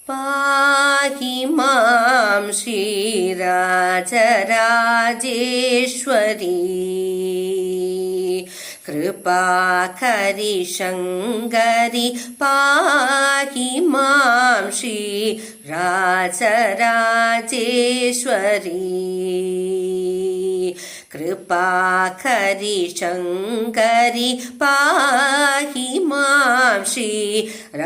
पाहि मां श्रीराजराजेश्वरी कृपाकरि शङ्करि पाहि मां श्रीराजराजेश्वरी कृपाकरि शङ्करि पाहि मां श्रीराजराजेश्वरी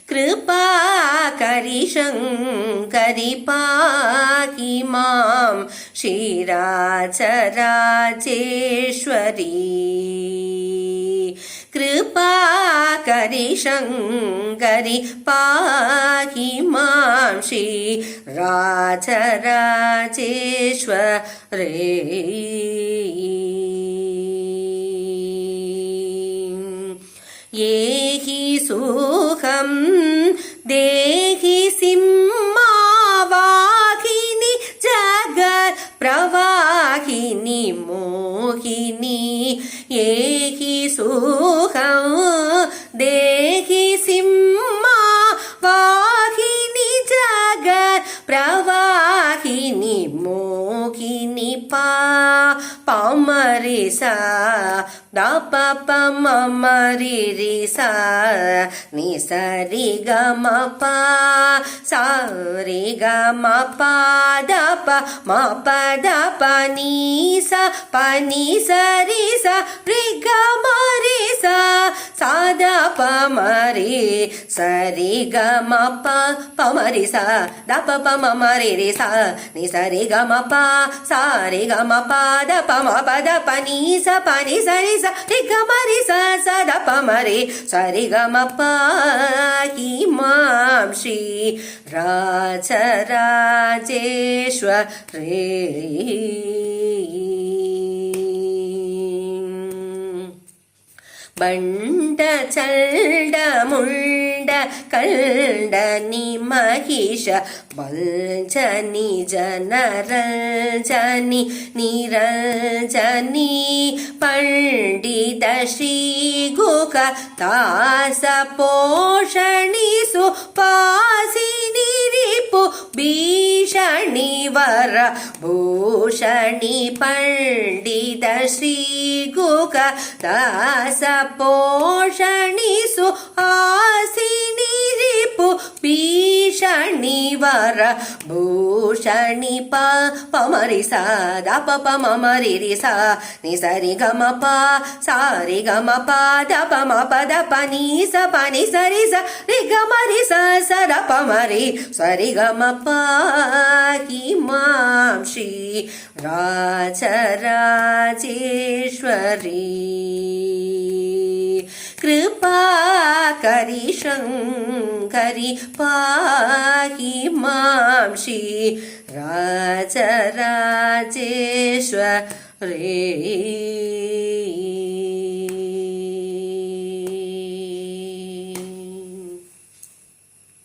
कृपाकरि शङ्करि पाहि मां श्रीराजराजेश्वरी कृपाकरि शङ्करि पाहि मां श्रीराजराजेश्वरी येहि सुखं देहि सिंहवाहिनी जगत्प्रवाहिनी मोहिनी येहि सुखं देहि सिंहवाहिनी जगत्प्रवाहिनी मोहिनी पामरि सा दा प प म म रि रि सा नि सा रि ग म प सा रि ग म प द प म प द प नि सा प नि सा रि सा रि ग म रि सा सा द प म रि सा रि ग म प प म रि सा द प प म म रि रि सा नि सा रि ग म प सा रि ग म प द प म प द प नि सा प नि सा रि सा रि ग म रि सा सा द प म रि सा रि ग म पाहि मां श्रीराजराजेश्वरी बण्ड चण्ड मुण्ड कण्डनि महिष वञ्चनि जनरञ्जनि निरञ्जनि पण्डित श्रीगुख दास पोषणि सुपासिनि रिपु भीषणि वर भूषणि पण्डित श्रीगुख दास पोषणि सुहासिनि रिपु भीषणि वर भूषणि प म रि सा द प प म म रि रि सा नि सा रि ग म प सा रि ग म प द प म प द प नि सा प नि सा रि सा रि ग म रि सा सा द प म रि सा रि ग म पाहि मां श्रीराजराजेश्वरी कृपाकरि शङ्करि पाहि मां श्रीराजराजेश्वरी।